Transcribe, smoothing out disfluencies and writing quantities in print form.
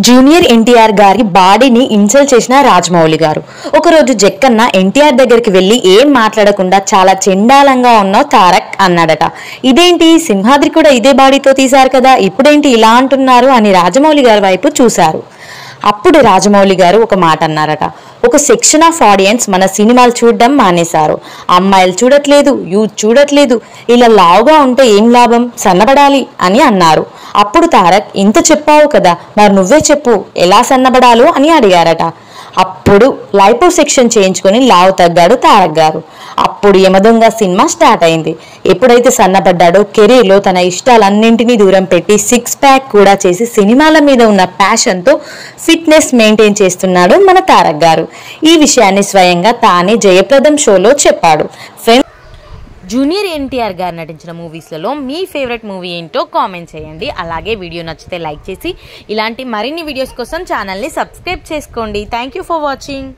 Junior NTR గారి బాడీని insult చేసిన రాజమౌళి గారు ఒకరోజు జక్కన్న ఎన్టీఆర్ దగ్గరికి వెళ్ళి ఏం మాట్లాడకుండా చాలా చెండాలంగా ఉన్నావు తారక్ అన్నాడట. ఇదేంటి, సింహాద్రి కూడా ఇదే బాడీతో తీశారు కదా, ఇప్పుడేంటి ఇలా అంటున్నారు అని రాజమౌళి గారి వైపు చూశారు. అప్పుడు రాజమౌళి గారు ఒక మాట అన్నారట. ఒక సెక్షన్ ఆఫ్ ఆడియన్స్ మన సినిమాలు చూడడం మానేశారు. అమ్మాయిలు చూడట్లేదు, యూత్ చూడట్లేదు, ఇలా లావుగా ఉంటే ఏం లాభం, సన్నబడాలి అని అన్నారు. అప్పుడు తారక్, ఇంత చెప్పావు కదా, మరి నువ్వే చెప్పు ఎలా సన్నబడాలో అని అడిగారట. అప్పుడు లైపో సెక్షన్ చేయించుకొని లావు తగ్గాడు తారక్ గారు. అప్పుడు యమదొంగ సినిమా స్టార్ట్ అయింది. ఎప్పుడైతే సన్నబడ్డాడో కెరీర్లో తన ఇష్టాలన్నింటినీ దూరం పెట్టి 6 ప్యాక్ కూడా చేసి సినిమాల మీద ఉన్న ప్యాషన్తో ఫిట్నెస్ మెయింటైన్ చేస్తున్నాడు మన తారక్ గారు. ఈ విషయాన్ని స్వయంగా తానే జయప్రదం షోలో చెప్పాడు. జూనియర్ ఎన్టీఆర్ గారు నటించిన మూవీస్లలో మీ ఫేవరెట్ మూవీ ఏంటో కామెంట్ చేయండి. అలాగే వీడియో నచ్చితే లైక్ చేసి ఇలాంటి మరిన్ని వీడియోస్ కోసం ఛానల్ని సబ్స్క్రైబ్ చేసుకోండి. Thank you for watching.